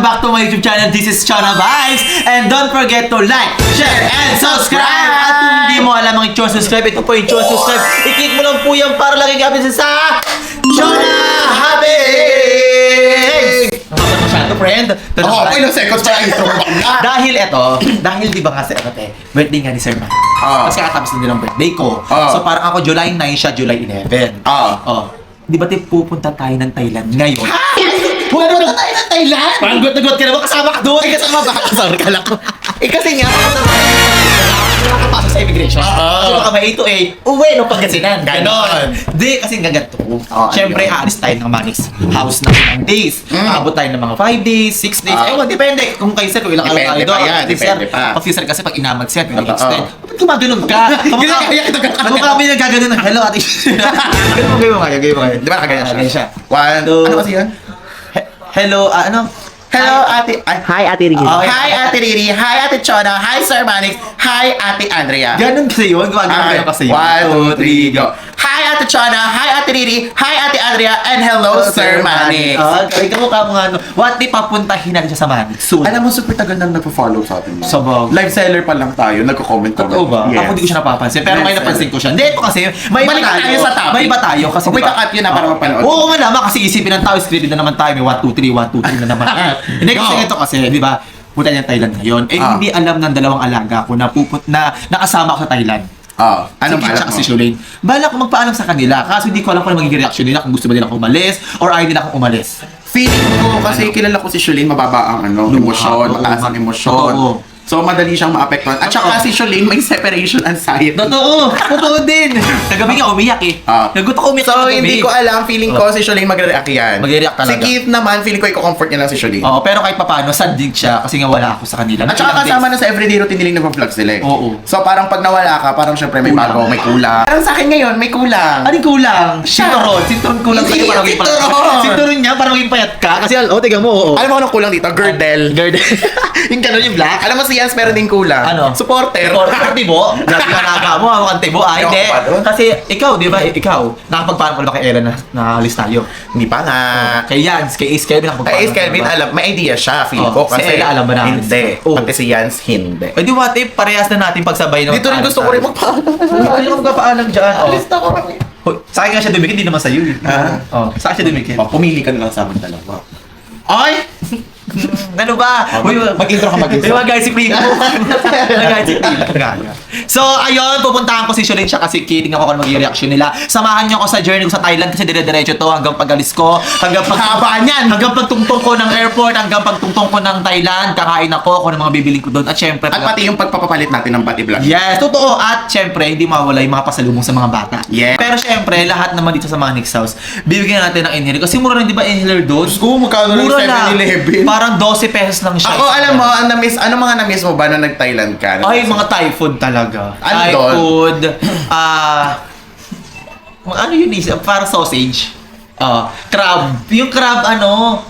back to my YouTube channel. This is Chona Vibes. And don't forget to like, share, and subscribe. At kung hindi mo alam ang i-choose subscribe, ito po yung choose subscribe. I-click mo lang po yan para laging update sa Chona Habits! Nakapag masyado, friend. Oo, ilang seconds pa yung intro ba na? Dahil di ba nga sa birthday nga ni Sir Man. Ah. Mas kakatapos na din ang birthday ko. Ah. So parang ako July 9 siya, July 11. Oh. Di ba pupunta tayo ng Thailand ngayon? Pupunta tayo ng Thailand? Parang gut-gut ka naman, kasama ka doon. Kasama ba? Sorry ka lang. Kasi nga, nakapasok sa immigration. Kasi baka may A to A, uwi no Pangasinan. Ganon. Di, kasi nga ganito. Siyempre, aalis tayo ng Manix house ng ilang days. Abot tayo ng mga 5 days, 6 days. Ewan, depende. Kung kay sir, kung ilang araw tayo Depende doon. pa yan, depende pa. Pag sir kasi pag inamag sir, pwede extend. Ba't gumaganon ka? Kamukha kami nagaganon ng hello ate. Gawin mo kayo. Di ba nakaganyan siya? One, Ano kasi yun? Hello, ano? Hello, ate. Hi, Ate Riri. Hi, Ate Riri. Hi, Ate Chona. Hi, Sir Manix. Hi, Ate Andrea. Ganun kasi yun. Gumagano kasi yun. 1, 2, 3, go. Hi, Ate Chona. Hi, Ate Riri. Hi, Ate Andrea. And hello, Sir Manix. Ikaw mukha mo nga ano. What if papuntahin natin siya sa Manix soon? Alam mo, super tagal nang nagpo-follow sa atin. Sabag. Live seller pa lang tayo. Nagko-comment. Totoo ba? Yes. Ako hindi ko siya napapansin. Pero may Yes, napansin ko siya. Hindi, ito kasi, may iba Balik tayo sa topic. May iba tayo kasi May kakat yun na para mapanood. Oo nga naman kasi isipin ng tao, scripted na naman tayo. May 1, 2, 3, 1, 2, 3 na naman. Hindi kasi ito kasi, di ba? Punta niya Thailand ngayon. Hindi alam ng dalawang alaga ko na nakasama ko sa Thailand. Anong Si Kit balak at mo? si Shulane. Balak ko magpaalam sa kanila. Kaso hindi ko alam kung ano magiging reaction nila. Kung gusto ba nila akong umalis or ayaw nila akong umalis. Feeling ko, kasi kilala ko si Shulane, mababa ang emosyon, Oo, mataas ang emosyon. totoo. So, madali siyang maapektuhan. At saka si Shulane may separation anxiety. Totoo din. Kagabi nga umiyak eh. Nagutot ako umiyak So, kagabi. hindi ko alam. Feeling ko si Shulane magre-react yan. Magre-react talaga. Si Keith naman, feeling ko i-comfort niya lang si Shulane. Oo, pero kahit papaano, sad din siya kasi nga wala ako sa kanila. At saka kasama na sa everyday routine nila yung nag-vlogs nila eh. Oo. So, parang pag nawala ka, parang syempre may Kulang. bago, may kulang. Parang sa akin ngayon, may kulang. Anong kulang? Sinturon. Sinturon kulang Hindi, sa'yo para maging payat. sinturon. Sinturon niya para maging payat ka. Kasi, tiga mo, oo. Alam mo anong kulang dito? Girdle. Yung gano'n yung black. Alam mo si Yans, meron din kulang. Ano? Supporter. Supporter, tibo. Grabe ka naga mo, mukhang tibo. Hindi. Ayoko pa doon. Kasi ikaw, di ba, nakapagpaano ko na ba kay Ella na naalis tayo? Hindi pa nga. Kay Yans, kay Ace Kelvin nakapagpaano. Kay Ace Kelvin, alam, may idea siya, feel ko. Si Ella, alam ba namin? Hindi. Oo. Pati si Yans, hindi. Eh di what if, parehas na natin pagsabay na Dito rin gusto ko rin magpaalam. Hindi ka magpapaalam dyan. Lista ko kami. Sa akin nga siya dumikit, hindi naman sa'yo eh. Sa akin siya dumikit. Pumili ka na lang sa amin dalawa. Ay! Ano ba? Mag-intro ka, mag-intro. Diba guys, si Primo? Guys, si Primo. So, ayun, pupuntahan ko si Shulane siya kasi kiting ako kung magiging reaction nila. Samahan niyo ako sa journey ko sa Thailand kasi dire-diretso to hanggang pag-alis ko. Hanggang Haba niyan! Hanggang pagtungtong ko ng airport, hanggang pagtungtong ko ng Thailand, kakain ako kung ano mga bibiling ko doon. At syempre, At pati yung pagpapapalit natin ng pati vlog. yes, totoo. At syempre, hindi mawala yung mga pasalubong sa mga bata. Yes. Pero syempre, lahat naman dito sa Manix House, bibigyan natin ng inhaler. Kasi mura lang, di ba, inhaler doon? Kung magkano lang Mura 7-Eleven. Parang 12 pesos lang siya. Ako, alam mo, ano mga na-miss mo ba nung nag-Thailand ka? Ay, mga Thai food talaga. Ano Thai doon? food, ano yun parang sausage. Crab. Yung crab,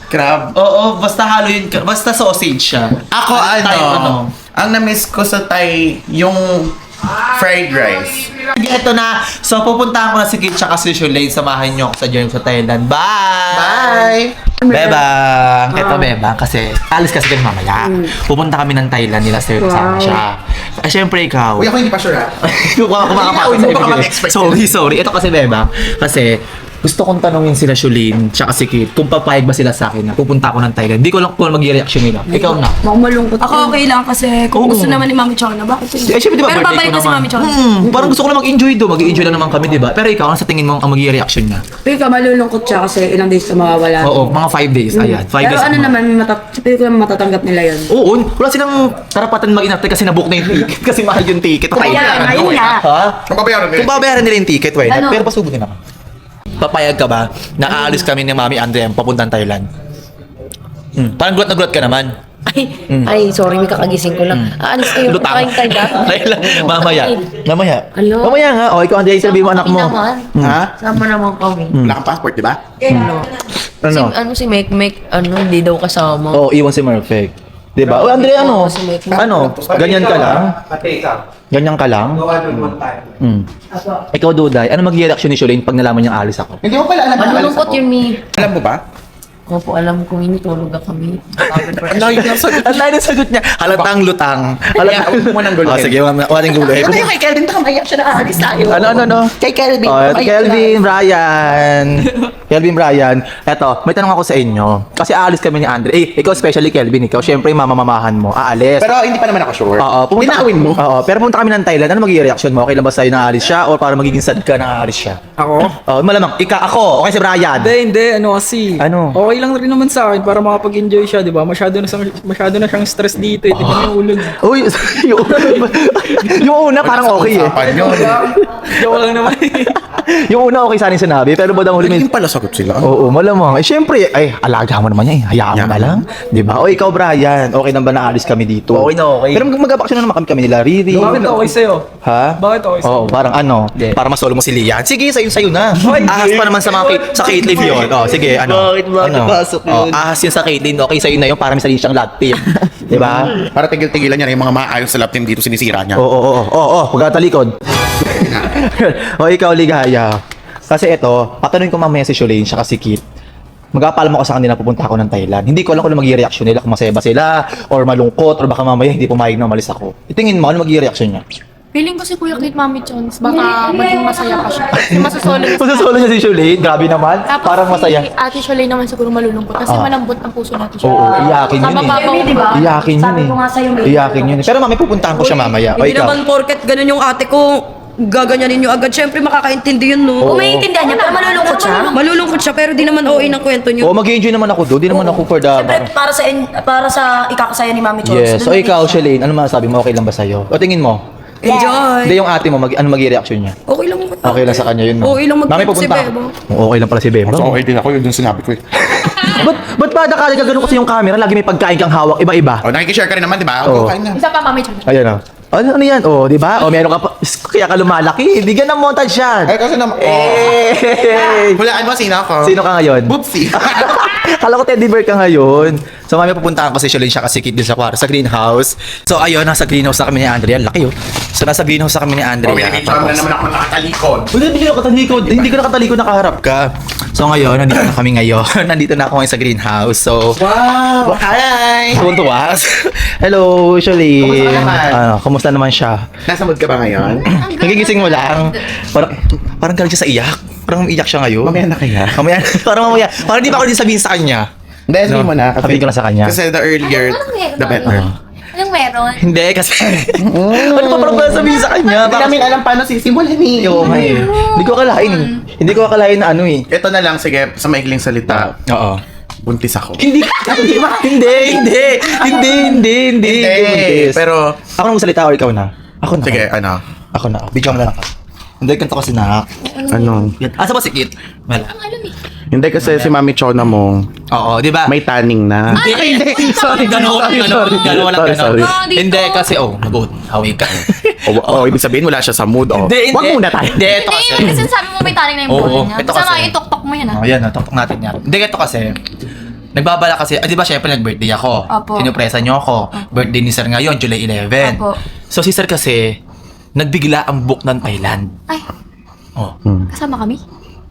Crab. Oo, basta halo yun, basta sausage siya. Ako, Thai, ang na-miss ko sa Thai, yung fried rice. Ito na. So, pupuntahan ko na si Kit tsaka si Shulane. Samahan niyo ako sa journey sa Thailand. Bye! Bye! Bebang! Ito, Bebang. Kasi, alis kasi kami mamaya. Pupunta kami ng Thailand nila, sir. Kasama siya. Siyempre, ikaw. Uy, ako hindi pa sure ha. Kumakapasok sa Hindi ako ibigay. mag-expect. Sorry. Ito kasi, Bebang. Kasi, gusto kong tanungin sila Shulane tsaka si Kit kung papayag ba sila sa akin na pupunta ako ng Thailand. Hindi ko lang kung mag-reaction nila. Ikaw na. Mukhang malungkot. Ako okay lang kasi Oo. kung gusto naman ni Mami Chona, bakit hindi? Siyempre, di ba, Pero birthday babalik ko ko si naman. Mami Chona. Parang gusto ko lang mag-enjoy do. Mag-enjoy lang naman kami, di ba? Pero ikaw, ano sa tingin mo ang mag-reaction niya? Pero ka malulungkot siya kasi ilang days na mawawala. Oo, mga 5 days. Ayan, 5 Pero days. ano naman, pero ko naman matatanggap nila yun. Oo, wala silang karapatan mag-inarte kasi nabook na yung ticket. Kasi mahal yung ticket. Kaya, ayun na. Ha? Kung babayaran Kung babayaran nila yung ticket, why not? Ano? Pero pasubutin ako. Papayag ka ba na aalis kami ni Mami Andrea papuntang Thailand? Parang gulat na gulat ka naman. Ay, sorry, may kakagising ko lang. Aalis kayo, Lutang. kakain tayo dapat. Thailand. Mamaya. Ano? Mamaya nga. O, ikaw Andrea, sabihin mo anak mo. Ha? Sama naman kami. Wala kang passport, di ba? Ano? Si Mek, hindi daw kasama. Oo, iwan si Perfect. Diba? O, Andrea, ano? Kasi may- Ano? Ganyan ka lang? Ganyan ka lang? Ikaw, Duday, ano mag-reaction ni Shulane pag nalaman niyang alis ako? Hindi mo pala alam na Malulungkot yun, Mi. Alam mo ba? Ko po alam kung initulog na kami. Ang layo ng sagot. Ang layo ng sagot niya. Halatang lutang. Kaya, huwag mo nang guluhin. Oh, sige, walang guluhin. Tayo kay Kelvin, baka maiyak siya na aalis tayo. Ano? Kay Kelvin. Oh, maiyak Kelvin, Brian. Kelvin, Brian. Eto, may tanong ako sa inyo. Kasi aalis kami ni Andre. Ikaw especially Kelvin, ikaw. Syempre, yung mamamamahan mo. Aalis. Pero hindi pa naman ako sure. Oo, Linawin mo. Oo, pero pumunta kami ng Thailand. Ano magiging reaction mo? Okay lang ba sa'yo na aalis siya? Or para magiging sad ka na aalis siya? Ako? Oh, malamang. Ako. Okay si Brian. Hindi. Ano kasi? Ano? Okay lang rin naman sa akin para makapag-enjoy siya, di ba? Masyado na siyang stress dito. Tignan mo yung ulo niya. Uy, yung una parang okay eh. Usapan yun. Joke lang naman. Yung una okay sana yung sinabi, pero ba ang huli Hindi pala sagot sila. Oo, malamang. Eh, syempre, alaga mo naman yan eh. Hayaan mo na lang. Di ba? O, ikaw, Brian, okay na ba naalis kami dito? Okay na okay. Pero mag-vacation na naman kami nila, Riri. Bakit okay sa'yo? Ha? Bakit okay sa'yo? Oo, parang ano, para masolo mo si Lian. Sige, sa'yo na. Ahas pa naman sa mga sa Caitlyn yun. Oh, sige, ano. Bakit ano? pasok yun? Ahas yun sa Caitlyn, okay sa'yo na yun, para may sarili siyang lab team. Di ba? Para tigil-tigilan niya na yung mga maayos sa lap team dito sinisira niya. Oo, huwag ka talikod. O, ikaw, Ligaya. Kasi ito, patanungin ko mamaya si Sholane, siya kasi Kit. Magpapaalam ako sa kanila pupunta ako ng Thailand. Hindi ko alam kung ano magiging reaction nila, kung masaya ba sila, or malungkot, or baka mamaya hindi pumayag na umalis ako. Itingin mo, ano magiging reaction niya? Feeling ko si Kuya Kate Mami Chons, baka maging masaya pa siya. Kasi masusolo niya. Masasolo niya si Sholane, grabe naman. Tapos Parang masaya. si Ate Sholane naman siguro malulungkot kasi malambot ang puso natin siya. Oo, iyakin yun Tama ba eh. po? Diba? Iyakin yun Sabi eh. ko nga sa'yo, may Iyakin yun eh. Pero mami, pupuntahan ko siya mamaya. O Hindi ikaw? naman porket ganun yung ate ko, gaganyanin nyo agad. Siyempre makakaintindi yun, no? Kung maiintindihan niya, pero malulungkot siya. Malulungkot siya, pero di naman OA ng kwento nyo. Oo, mag-enjoy naman ako doon. Di naman ako for the... Siyempre, para sa ikakasaya ni Mami Chons. Yes. O ikaw, Sholane, ano masasabi mo? Okay lang ba sa'yo? O tingin mo? Enjoy! Hindi yung ate mo, ano magiging reaction niya? Okay lang. Okay lang sa kanya yun, no? Okay lang Mami, magkwento si pupunta Bebo. ako. Okay lang pala si Bebo. So, okay din ako, yun yung sinabi ko eh. Ba't ba nakali ka ganun kasi yung camera? Lagi may pagkain kang hawak, iba-iba. O, nakikishare ka rin naman, di ba? Oo. Okay na. Isa pa Mami Chons. Ayan o. Ano yan? O, di ba? O, meron ka pa. Kaya ka lumalaki. Bigyan ng montage yan. Eh, kasi naman, hulaan mo, sino ako? Sino ka ngayon? Boopsie. Kala ko teddy bear ka ngayon. So, mami, pupuntahan ko si Sholane siya kasi kid din sa kwarto, sa greenhouse. So, ayun, nasa greenhouse na kami ni Andrea. Laki yun. So, nasa greenhouse na kami ni Andrea. Oh, pinag-picture mo na naman ako nakatalikod. Hindi ka nakatalikod. Hindi ka nakatalikod, nakaharap ka. So, ngayon, nandito na kami ngayon. Nandito na ako ngayon sa greenhouse. So, Wow! Hi! tuwan-tuwas. Hello, Sholane. Kumusta ka naman? Kumusta naman siya? Nasa mood ka ba ngayon? Nagigising mo lang. Parang galing siya sa iyak. Parang iyak siya ngayon. Mamaya na kaya? Mamaya. Parang mamaya. Parang di pa ako din sabihin sa kanya. Hindi, sabihin mo na. Sabihin ko na sa kanya. Kasi the earlier, the better. Anong meron? Hindi, kasi... ano pa parang sabihin sa kanya? Hindi namin alam paano sisimulan eh. Oo nga eh. Hindi ko akalain. Hindi ko akalain na ano eh. Ito na lang, sige, sa maikling salita. Oo. Buntis ako. Hindi. Hindi. Pero, Ako na magsalita o ikaw na? Ako na. sige, ano? Ako na. Bigyan mo na lang. Hindi, kanto kasi na. Ano? Asa ba si Kit? Wala. Hindi kasi si Mami Chona mo, Oo, di ba? may tanning na. Sorry, gano'n. Sorry. Hindi, kasi, mabuot. Hawi ka. Ibig sabihin wala siya sa mood. Hindi. Wag muna tayo. Hindi, ito kasi. Hindi, kasi sabi mo may taning na yung Oo, buhay niya. ito Basta kasi. nga itok-tok mo yan Oh, yan, tutok natin yan. Hindi, ito kasi. Nagbabala kasi, di ba syempre nag-birthday ako. Opo. Sinupresa niyo ako. Birthday ni Sir ngayon, July 11. Opo. So si Sir kasi, nagbigla ang book ng Thailand. Ay, Oh. kasama kami?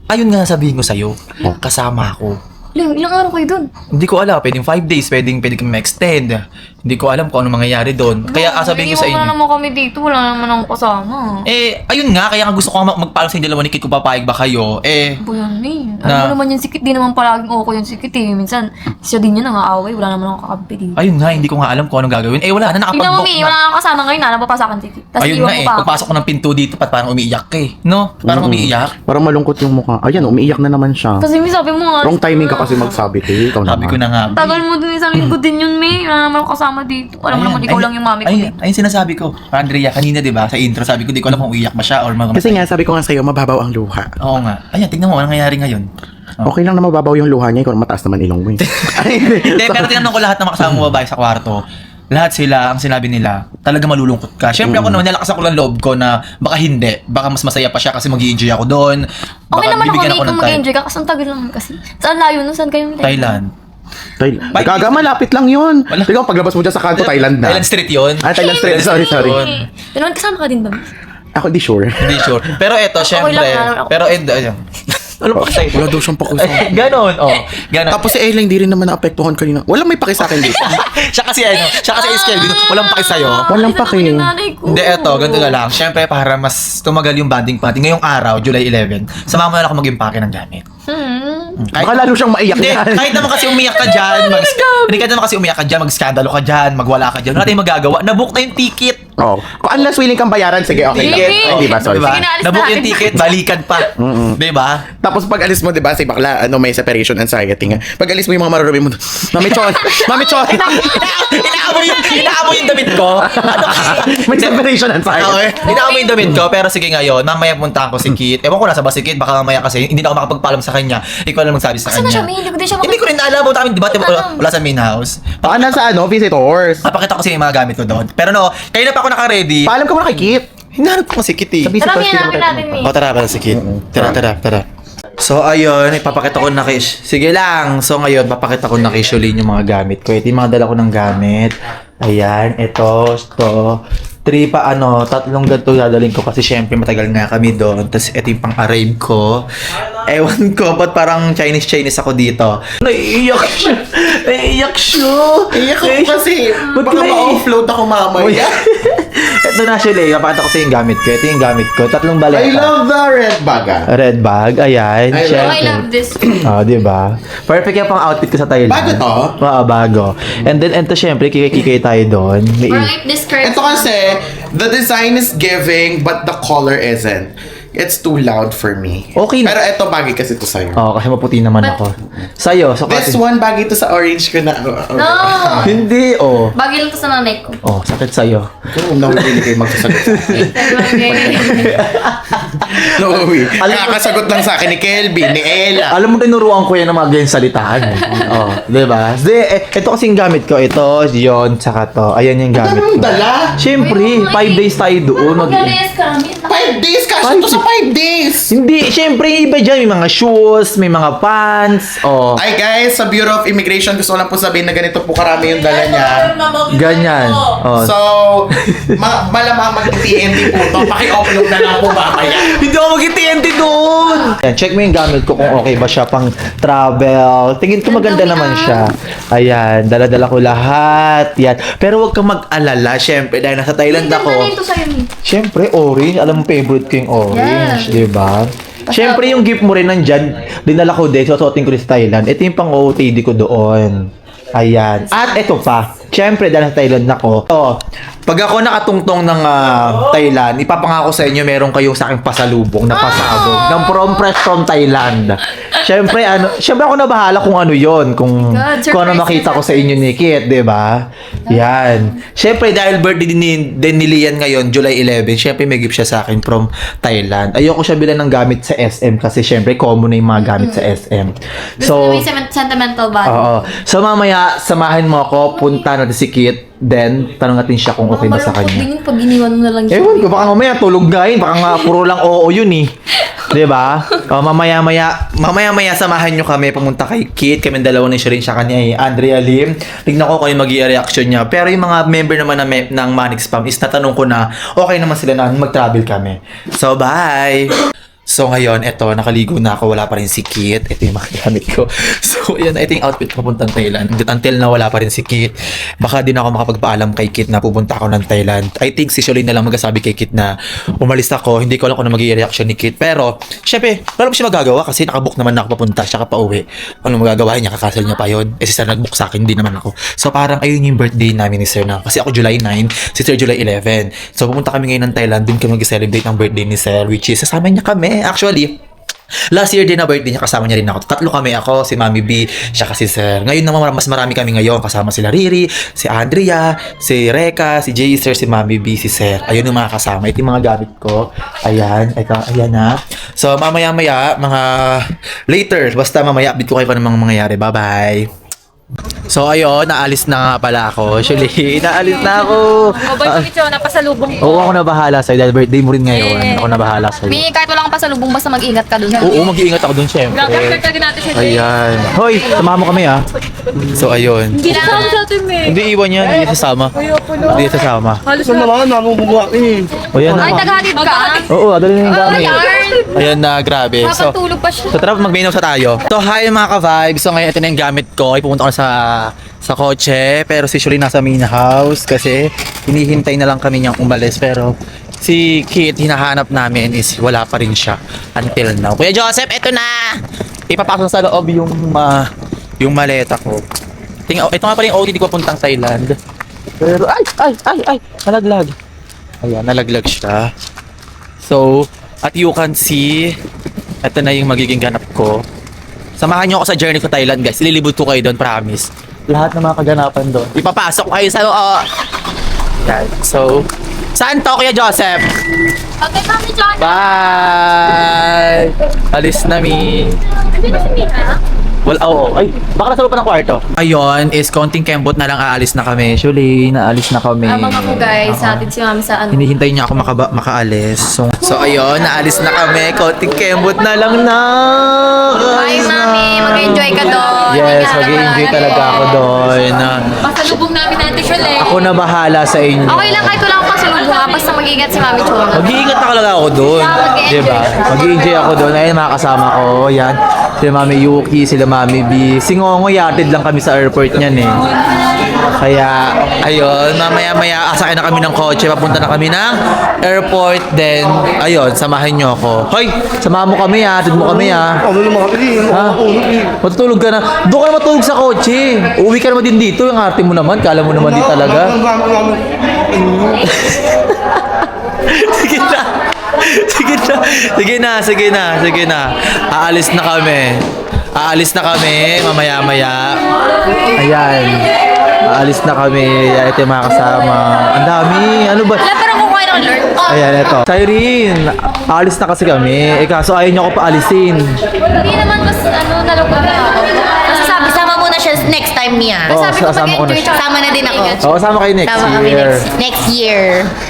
Ayun nga sabihin ko sa'yo, kasama ako. Ilang araw kayo dun? Hindi ko alam, pwedeng 5 days, pwedeng kami ma-extend. Hindi ko alam kung ano mangyayari doon. Kaya sabihin ko sa Iwan mo na inyo. naman kami dito, wala naman akong kasama. Ayun nga, kaya nga gusto ko magpaalam sa inyo dalawa ni Kit kung papayag ba kayo. Bo yan eh. Na- Ano naman yung sikit, di naman palaging okay yung sikit eh. Minsan, siya din yun nangaaway, wala naman akong kakampi dito. Ayun nga, hindi ko nga alam kung anong gagawin. Wala na, Tingnan mo, nakapag-book Mi, na. wala kang kasama ngayon, alam pa sa akin sikit. Tapos Ayun iwan nga mo eh, pa ako. pagpasok ko ng pinto dito, parang umiiyak ka eh. No? Parang umiiyak. Parang malungkot yung mukha. Ayan, umiiyak na naman siya. Kasi Mi, sabi mo nga. Wrong timing ka kasi magsabi, eh. Ikaw Sabi ko naman. na nga. Tagal mo dun isang linggo din yun, Mi. Wala naman akong kasama dito. Alam mo naman, ikaw lang yung mami ko dito. Ayun sinasabi ko. Andrea, kanina di ba sa intro, sabi ko di ko alam kung uiyak ba siya or Kasi nga, sabi ko nga sa'yo, mababaw ang luha. Oo nga. Ayan, tignan mo, anong nangyayari ngayon? Oh. Okay lang na mababaw yung luha niya, ikaw mataas naman ilong mo eh. Hindi, pero tinanong ko lahat ng makasama mo babae sa kwarto. Lahat sila, ang sinabi nila, talaga malulungkot ka. Siyempre ako naman, nalakas ako ng loob ko na baka hindi. Baka mas masaya pa siya kasi mag-i-enjoy ako doon. Okay naman ako, Mi, kung time. mag-enjoy ka. Kasi ang tagal naman kasi. Saan layo nun? Saan kayo? Thailand. Gaga, malapit lang yun. Ikaw, paglabas mo dyan sa kanto, Thailand na. Thailand Street yun. Thailand Street. Sorry. Ganun, kasama ka din ba, Mi? Ako di sure. Hindi sure. Pero eto, syempre. lang, ako. Pero ayun. Ano pa sa'yo? Wala daw siyang pakiusap. Ganon, oh. Ganon. Tapos si Ella hindi rin naman naapektuhan kanina. Walang may paki sa akin dito. siya kasi Kelvin, walang paki sa'yo. Walang Nakita paki. naman yung nanay ko. Hindi, eto, ganito na lang. Siyempre, para mas tumagal yung bonding party. Ngayong araw, July 11, sama mo na ako mag-impake ng gamit. Baka lalo siyang maiyak Hindi, yan. kahit naman kasi umiyak ka dyan, hindi kahit naman kasi umiyak ka dyan, mag-skandalo ka dyan, magwala ka dyan, wala tayong magagawa. Nabook na yung ticket. Oh. Kung unless willing kang bayaran, sige, okay. Ticket. Ay, di ba? Sorry. Diba? Sige na, alis Nabook na yung natin. ticket, balikan pa. Diba? Tapos pag alis mo, di ba, si bakla, may separation anxiety nga. Pag alis mo yung mga marurumi mo, Mami Chon! Mami Chon! Inaamoy yung damit ko. Ano May separation anxiety. Okay. Inaamoy yung damit ko, pero sige ngayon, mamaya punta ko si Kit. Ewan ko nasa ba si Kit, baka mamaya kasi hindi na ako makapagpaalam sa kanya. Ikaw lang magsabi sa Saan na kanya. siya, May? Hindi ko din siya Hindi ko rin alam, buta kami, diba? Wala sa main house. Baka nasa visitors. Papakita ko sa yung mga gamit ko doon. Pero no, kayo na pa ako naka-ready. Paalam ka muna kay Kit. Hinanap ko si Kit eh. Tara, may hanapin natin, May. O tara para si Kit. Tara. So ayun, ipapakita ko na kay... Sige lang. So ngayon, papakita ko na kay Sholene yung mga gamit ko. Ito yung mga dala ko ng gamit. Ayan, ito. 3 pa tatlong ganito dadalhin ko kasi syempre matagal nga kami doon. Tapos ito yung pang-arrive ko. Ewan ko, ba't parang Chinese ako dito? Naiiyak siya. Iyak ko kasi. Ba't Baka ka ma-offload ako mamaya. Ito na Sholene, papakita ko sa yung gamit ko. Ito yung gamit ko. 3 baleta. I love the red bag. Red bag, ayan. I love- syempre. I love this. Oh, di ba? Perfect yung pang outfit ko sa Thailand. Bago to? Oo, bago. And then, ito syempre, kikikikay tayo doon. May Parang if this curve. Ito kasi, the design is giving, but the color isn't. It's too loud for me. Okay na. Pero ito bagay kasi to sa'yo. Oo, kasi maputi naman ako. Sa'yo, so This kasi... one bagay to sa orange ko na. No! Hindi, oh. Bagay lang to sa nanay ko. Oh, sakit sa'yo. Oh, nahuli kayo magsasagot sa akin. Pero okay. Nahuwi. Nakakasagot lang sa akin ni Kelby, ni Ella. Alam mo, tinuruan ko yan ng mga ganyan salitaan. Oh, di ba? Ito kasing gamit ko. Ito, yun, tsaka to. Ayan yung gamit Ano ko. dala? Siyempre, 5 days tayo doon. Maglalayas ka kami. 5 days kasi to sa 5 days. Hindi, siyempre, iba dyan. May mga shoes, may mga pants. Oh, Ay guys, sa Bureau of Immigration, gusto ko lang po sabihin na ganito po karami yung dala niya. ganyan. Oh. So, malamang mag-TNT po to. Paki-upload na lang po mamaya. Hindi ako mag-TNT doon! Ayan, check mo yung gamit ko kung okay ba siya pang travel. Tingin ko maganda naman siya. Ayan, dala-dala ko lahat. Yan. Pero huwag kang mag-alala, syempre, dahil nasa Thailand ako. Ano ito sa'yo, May? Syempre, orange. Alam mo, favorite ko yung orange. Diba? Syempre, yung gift mo rin nandyan. Dinala ko din, susuotin ko rin sa Thailand. Ito yung pang-OOTD ko doon. Ayan. At ito pa. Syempre, dahil sa Thailand ako. Oh, pag ako nakatungtong ng Thailand, ipapangako sa inyo, meron kayong sa aking pasalubong na pasabog. Ng fresh from Thailand. Syempre, syempre ako na bahala kung ano yon, kung ano makita ko sa inyo ni Kit, di ba? Yan. Syempre, dahil birthday din ni Lian ngayon, July 11, syempre may gift siya sa akin from Thailand. Ayoko siya bilan ng gamit sa SM kasi syempre common na yung mga gamit sa SM. So, may sentimental value. Oo. So mamaya, samahan mo ako, punta natin si Kit, then tanong natin siya kung okay ba sa kanya. Din pag iniwan mo na lang siya. Ewan ko, baka mamaya tulog na yun, baka nga puro lang oo yun eh. Diba? Mamaya samahan nyo kami, pumunta kay Kit, kami dalawa ni Sholene, siya kanya Andrea Lim. Tignan ko kayo mag-i-reaction niya. Pero yung mga member naman ng Manic Spam is natanong ko na okay naman sila na mag-travel kami. So, bye! So ngayon, eto, nakaligo na ako, wala pa rin si Kit. Ito yung mga gamit ko. So, yan, ito yung outfit papuntang Thailand. Until na wala pa rin si Kit. Baka din ako makapagpaalam kay Kit na pupunta ako ng Thailand. I think si Sholene na lang magsasabi kay Kit na umalis ako. Hindi ko alam kung ano magiging reaction ni Kit. Pero, syempre, wala mo siya magagawa kasi nakabook naman na ako papunta, siya pa uwi. Ano magagawa niya? Kakasal niya pa yun. Si Sir nagbook sa akin, hindi naman ako. So, parang ayun yung birthday namin ni Sir na. Kasi ako July 9, si Sir July 11. So, pupunta kami ngayon ng Thailand. Doon kami mag-celebrate ng birthday ni Sir, which is sasama niya kami. Actually, last year din na birthday niya, kasama niya rin ako. 3 kami, ako, si Mami B, siya kasi Sir. Ngayon naman, mas marami kami ngayon. Kasama sila Riri, si Andrea, si Reka, si Jay Sir, si Mami B, si Sir. Ayun yung mga kasama. Ito yung mga gamit ko. Ayan, ayan na. So, mamaya-maya, mga later, basta mamaya, update ko kayo pa ng mga mangyayari. Bye-bye! So ayun, naalis na nga pala ako. Actually, naalis na ako. Mabay ko ito, napasalubong ko. Oo, ako na bahala sa'yo. Dahil birthday mo rin ngayon. Ako na bahala sa'yo. Mi, kahit wala kang pasalubong, basta mag-ingat ka dun. Oo, mag-iingat ako dun syempre. Gagawin natin siya. Ayan. Hoy, samahan mo kami ah. So ayun. Hindi na kami sa atin, Mi. Hindi iwan yan, hindi sasama. Hindi sasama. Ito naman, namumugwa O yan Ay, na. tagahatid ka. Oo, dali na yung gamit. Yarn. Ayan na, grabe. So, Makatulog pa siya. so tara, mag-main sa tayo. So, hi mga ka-vibes. So, ngayon ito na yung gamit ko. Pupunta ko sa kotse. Pero si Shuri nasa main house kasi hinihintay na lang kami niyang umalis. Pero si Kit, hinahanap namin is wala pa rin siya until now. Kuya Joseph, ito na! Ipapasok sa loob yung maleta ko. Ito nga pala yung OTD ko puntang Thailand. Pero, ay! Nalaglag. Ayan, nalaglag siya. So, at you can see, ito na yung magiging ganap ko. Samahan niyo ako sa journey ko Thailand, guys. Ililibot ko kayo doon, promise. Lahat ng mga kaganapan doon. Ipapasok kayo sa loob. Yan. So, saan to, Kuya Joseph? Okay, Mami John. Bye! Alis na, mi. Well, oo. Ay, baka nasa loob pa ng kwarto. Ayun, is konting kembot na lang aalis na kami. Actually, naalis na kami. Abang ako guys, sa atin si Mami sa ano. Hinihintay niya ako makaalis. So ayun, naalis na kami. Konting kembot na lang na. Bye, Mami. Mag-enjoy ka doon. Yes, mag-enjoy talaga ako doon. Pasalubong namin natin siya, eh. Ako na bahala sa inyo. Okay lang kahit wala akong pasalubong ha, basta mag-ingat si Mami Chona. Mag-iingat na talaga ako doon. Diba? Mag-enjoy ako doon. Ayun, mga kasama ko. Yan. Sila Mami Yuki, sila Mami B. Si Ngongo, yatid lang kami sa airport niyan eh. Kaya, ayun, mamaya-maya asakay na kami ng kotse, papunta na kami ng airport, then, ayun, samahan niyo ako. Hoy, samahan mo kami ha, atid mo kami ha. Ano naman kami? Ha? Matutulog ka na. Doon ka na matulog sa kotse. Uuwi ka naman din dito, yung arte mo naman, kala mo naman din talaga. Sige na. Sige na. Aalis na kami mamaya-maya. Ayan. Aalis na kami. Ito yung mga kasama. Ang dami. Ano ba? Wala parang kukuha ng alert. Ayan, ito. Cyrene, aalis na kasi kami. Kaso ayaw niyo ako paalisin. Hindi naman mas nalungkot na ako. Sabi, sama muna siya next time niya. Oo, Sabi ko sasama ko na mag-enjoy siya. siya. Sama na din ako. Oo, sama kayo next Sama kami year. next year.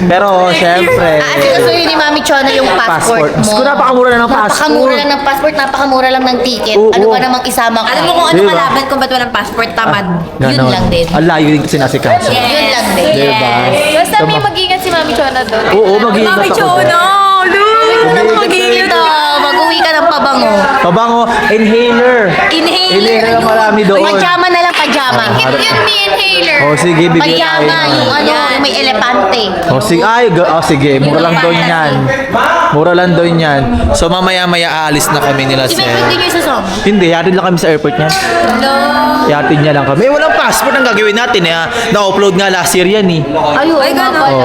Pero, syempre. Gusto yun ni Mami Chona yung passport mo. Gusto napakamura na ng passport. Napakamura lang ng passport, napakamura lang ng ticket. Oo, Ano oo. ba namang isama ko? Alam mo kung ano Diba? kalaban kung ba't walang passport, tamad. Yun Ganon. lang din. Ang layo din kasi nasa kaso. Yun lang din. Diba? Basta may mag-ingat si Mami Chona doon. Oo, mag-iingat Mami ako. Chona! Mag-ingat ka. Mag-uwi ka ng pabango. Pabango, inhaler. Inhaler. Inhaler ang marami doon. Pajama na lang, pajama. Yun, me inhaler. Oh, sige, bibigyan tayo. Pajama, yung ano, yung may elepante. Sige. Mura lang doon yan. Mura lang doon yan. So, mamaya-maya aalis na kami nila, Di ba Sir. hindi nyo isasama? Hindi, hatid lang kami sa airport niyan. Hatid niya lang kami. Walang passport ang gagawin natin. Na-upload nga last year yan eh. Ay, gano'n. Oh.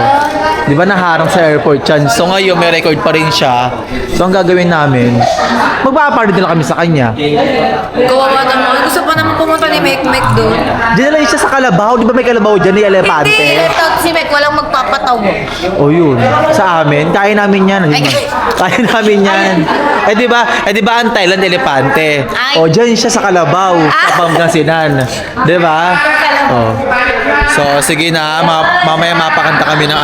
Di ba naharang sa airport yan? So ngayon may record pa rin siya. So ang gagawin namin, magpaparty din lang kami sa kanya. Kawawa naman. Gusto pa naman pumunta ni Mek doon. Diyan na lang siya sa Kalabaw. Di ba may Kalabaw dyan? Ni Elepante. Si Mek, walang magpapataw. O yun. Sa amin, kaya namin yan. Kaya namin yan. Di ba ang Thailand Elepante? Ay. O dyan siya sa Kalabaw. Sa Pangasinan. Di ba? Oh. So sige na, mamaya mapakanta kami ng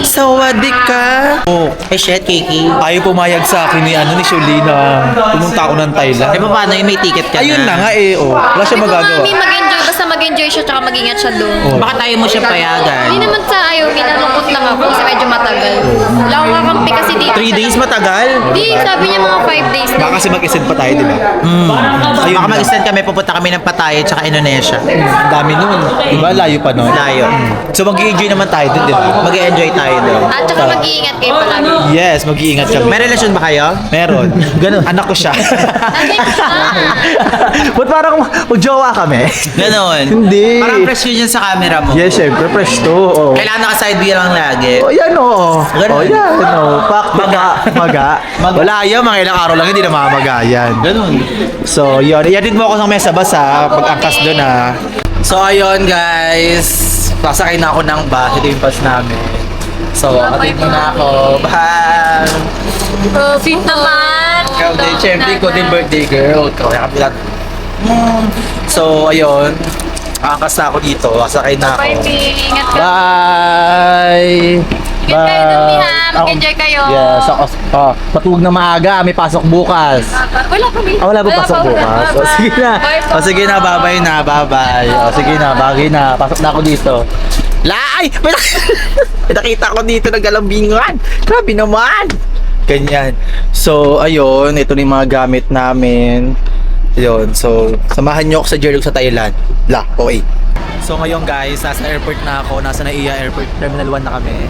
Sawadee ka. Oh, Hey, shit, Kiki. ayaw pumayag sa akin ni Shuli na pumunta ako ng Thailand. Eh, paano yung may ticket ka Ayun na na? nga eh, oh. Wala siya magagawa. Mami, mag-enjoy. Basta mag-enjoy siya, tsaka mag-ingat siya doon. Oh. Bakit tayo mo siya payagan? Hindi naman sa ayaw, minalungkot lang ako kasi medyo matagal. Wala akong kakampi kasi dito. 3 days matagal? Hindi, sabi niya mga 5 days na. Baka kasi mag-isend pa tayo, di ba? Ayun, baka mag-extend kami, pupunta kami ng Pattaya tsaka Indonesia. Ang dami nun. Di ba? Layo pa nun. Layo. So mag-enjoy naman tayo dun, di ba? Mag-enjoy tayo doon. At tsaka mag-iingat kayo palagi. Yes, mag-iingat kami. May relasyon ba kayo? Meron. Ganun. Anak ko siya. Ba't parang mag-jowa kami? Ganon. Hindi. Parang fresh yun sa camera mo. Yes, syempre. Fresh to. Oh. Kailangan naka-side view lang lagi. Oh, yan oh. Ganun. Oh, yan oh. Pak, maga. Wala yan, mga ilang araw lang hindi na mamaga yan. Ganon. So, yun. Iatid mo ako ng mesa bus ha. Pag-angkas doon ha. So, ayun guys. Sasakay na ako ng bus. Ito yung bus namin. So, atid mo na ako. Bye! Profit naman. Ikaw din, syempre, ikaw din birthday girl. Kaya kapilat. So, ayun. Akas na ako dito. Sakay na ako. Bye, Ping. Ingat ka. Bye! Ingat kayo dun, ha. Mag-enjoy kayo. Yes, ako. Matulog na maaga. May pasok bukas. Wala pa, Ping. Wala ba pasok bukas? O, sige na. Bye po. O, sige na. Bye-bye na. Bye-bye. O, sige na. Bagay na. Pasok na ako dito. Ay! May nakita ko dito naggalambingan. Grabe naman. Ganyan. So, ayun. Ito na yung mga gamit namin. Ayun. So, samahan nyo ako sa journey ko sa Thailand. Okay. So, ngayon guys, nasa airport na ako. Nasa NAIA Airport. Terminal 1 na kami.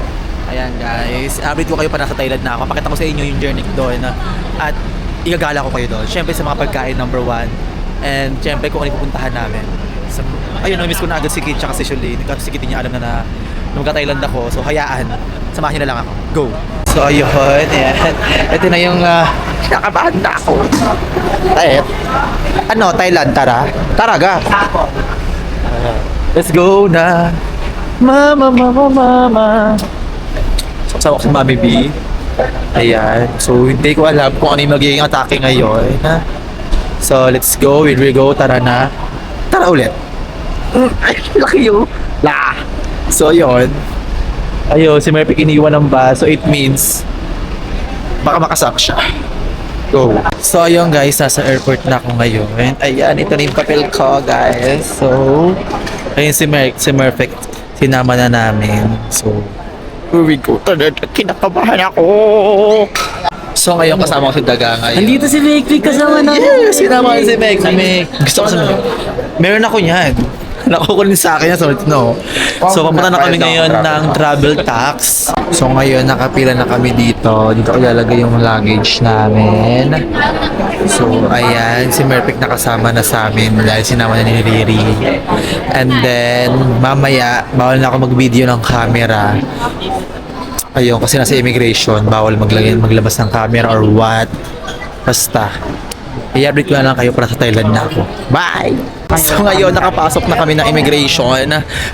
Ayan guys. Update ko kayo pa nasa Thailand na ako. Pakita ko sa inyo yung journey ko doon. At igagala ko kayo doon. Siyempre sa mga pagkain, number 1. And siyempre kung ano yung pupuntahan namin. So, ayun, na-miss ko na agad si Kit tsaka si Shirley. Kasi si Kit niya alam na magka-Thailand ako. So, hayaan. Samahan niyo na lang ako. Go! So, ayun. Ayan. Ito na yung nakabahan na ako. Ano, Thailand, tara? Tara, ga! Let's go na! Mama, mama, mama! So, kasama ko si Mami B. Ayan. So, hindi ko alam kung ano yung magiging atake ngayon. So, let's go. Here we go. Tara na. Tara ulit. Ay, laki yun. So, ayun. Ayun, si Murphy iniwan ng bus. So, it means baka makasak siya. Go. So, ayun guys. Nasa airport na ako ngayon. Ayan, ito na yung papel ko, guys. So, ayun si Murphy. Sinama na namin. So, here we go. Kinakabahan ako. So, ngayon kasama ko si Daga ngayon. Nandito si Meg kasama na. Yes, sinama ko si Meg. Gusto ko sa Meg. Meron ako yan. Nakukunin sa akin yan. So, papunta na kami ngayon ng travel tax. So, ngayon nakapila na kami dito. Dito ko ilalagay yung luggage namin. So, ayan. Si Merpic nakasama na sa amin dahil sinama na ni Riri. And then, mamaya, bawal na ako mag-video ng camera. Ayun, kasi nasa immigration, bawal maglabas ng camera or what. Basta. I-update ko na lang kayo para sa Thailand na ako. Bye! So ngayon, nakapasok na kami ng immigration.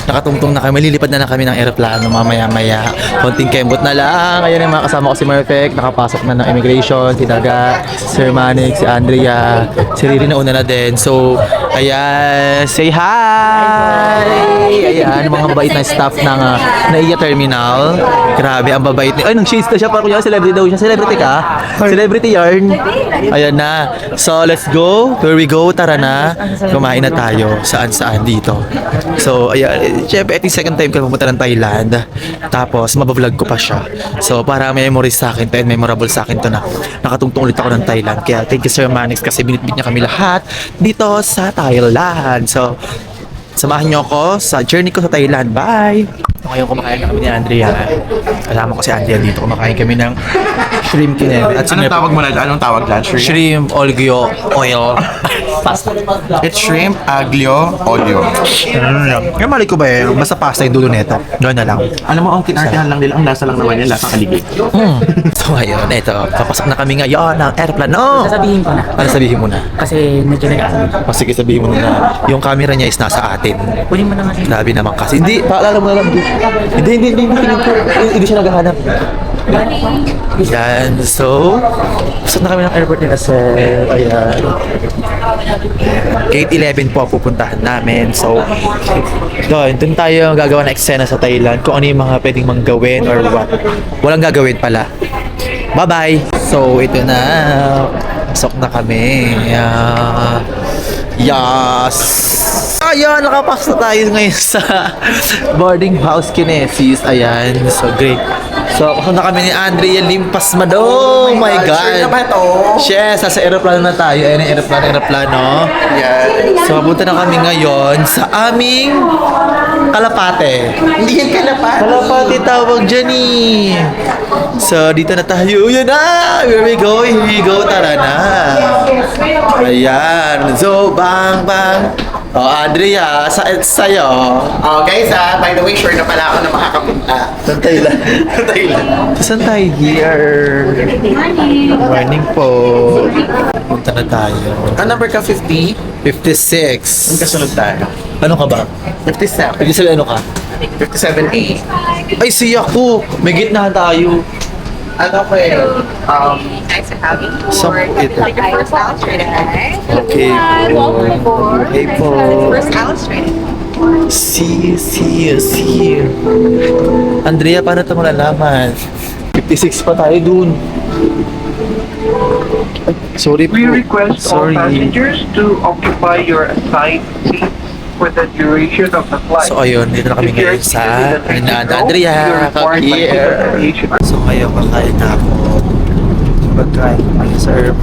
Nakatungtong na kami. Lilipad na kami ng aeroplano mamaya-maya. Konting kembot na lang. Ayan yung mga kasama ko si Murphy. Nakapasok na ng immigration. Si Daga, si Hermanic, si Andrea. Si Riri na una na din. So, ayan. Say hi! Ayan, mga mabait na staff ng NAIA Terminal. Grabe, ang babait niya. Ay, nang-shades na siya. Parang kunya, celebrity daw siya. Celebrity ka? Celebrity yarn. Ayan na. So, let's go. Here we go. Tara na. Kumain na tayo saan-saan dito. So, ayan. Siyempre, ito yung second time ko pumunta ng Thailand. Tapos, mabablog ko pa siya. So, para may memories sa akin to and memorable sa akin to na nakatungtong ulit ako ng Thailand. Kaya, thank you Sir Manix kasi binitbit niya kami lahat dito sa Thailand. So, samahan niyo ako sa journey ko sa Thailand. Bye! Ngayon kumakain na kami ni Andrea. Kasama ko si Andrea dito. Kumakain kami ng shrimp kineme. At Anong tawag mo na? Anong tawag lang? Shrimp olio oil pasta. It's shrimp, aglio, olio. Yung mali ko ba eh, basta pasta yung dulo nito. Doon na lang. Alam mo, ang kinartihan lang nila, ang lasa lang naman yan, lasa kaligid. So ayun, ito. Papasok na kami ngayon ng airplano. Sasabihin ko na. Ano sabihin mo na? Kasi medyo nag-aano. O sige, sabihin mo na. Yung camera niya is nasa atin. Kunin mo naman. Grabe naman kasi. Hindi, paalala mo na lang. Hindi. Hindi siya naghahanap. Yan. So, pasok na kami ng airport nila sir. Ayan. Gate 11 po pupuntahan namin. So, doon tayo gagawa ng eksena sa Thailand. Kung ano yung mga pwedeng manggawin or what. Walang gagawin pala. Bye-bye! So, ito na. Pasok na kami. Yes! Ayan, nakapasok na tayo ngayon sa boarding house Kinesis. Ayan, so great. So, pasok na kami ni Andrea Limpas Mado. Oh my God! Sure na ba ito? Yes, nasa aeroplano na tayo. Ayan yung aeroplano. Yan. So, mapunta na kami ngayon sa aming Kalapate. Hindi yan kalapati. Kalapate tawag dyan eh. So, dito na tayo. Yun na! Here we go, Tara na. Ayan. So, bang. Oh, Andrea, sa'yo. Oh, guys, by the way, sure na pala ako na makakapunta. Saan Thailand? Thailand. Saan tayo here? Morning po. Punta na tayo. Ang number ka, 50? 56. Ang kasunod tayo. Ano ka ba? 57. Pwede sabi ano ka? 57A. Ay, siya ko. May gitnahan tayo. Ano ko eh? Nice to have you. Sampo ito. Like your first house straight ahead. Okay po. Okay po. First house straight ahead. See. Andrea, paano ito malalaman? 56 pa tayo dun. Ay, sorry po. We request all Sorry. passengers to occupy your assigned seat for the duration of the flight. So ayun, dito na kami If you're ngayon sa seated in the Andrea, front row, you're required by come here. Civil Aviation. So ngayon, kakain na ako. Pagkain ko serve.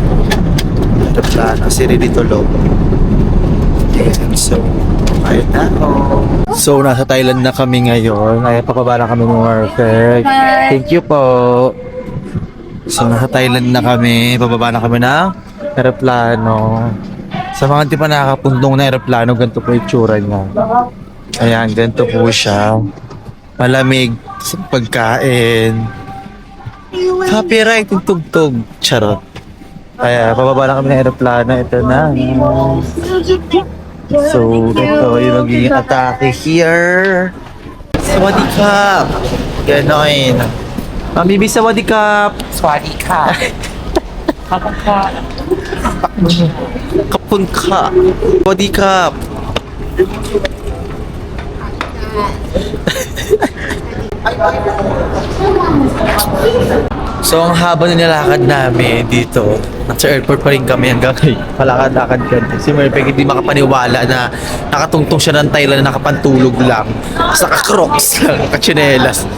Aeroplano, si Riri tulog. And so, ayun na ako. So, nasa Thailand na kami ngayon. Ay, papaba na kami ng worker. Thank you po. So, nasa Thailand na kami. Bababa na kami ng aeroplano. Sa mga hindi pa nakakapuntong na aeroplano, ganito po yung tsura niya. Ayan, ganito po siya. Malamig sa pagkain. Copyright yung tugtog. Charot. Kaya, pababa na kami ng aeroplano. Ito na. So, ito yung magiging atake here. Sawadee-kap! Ganon. Mami, sawadee-kap! Swadika. Kapun ka! Sawadee-kap! So, ang haba na nilakad namin dito. Nasa airport pa rin kami hanggang ngayon. Palakad-lakad kami. Si Merpeg hindi makapaniwala na nakatungtong siya ng Thailand na nakapantulog lang. Tapos naka-crocs lang, naka-chinelas.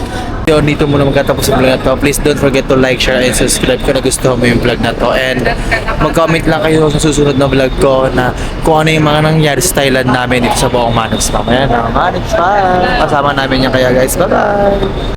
Yun, dito muna magkatapos ang vlog na to. Please don't forget to like, share, and subscribe kung nagustuhan mo yung vlog na to. And mag-comment lang kayo sa susunod na vlog ko na kung ano yung mga nangyari sa Thailand namin dito sa buong Manix Farm. Ayan, Manix Farm. Kasama namin yan kaya guys. Bye-bye!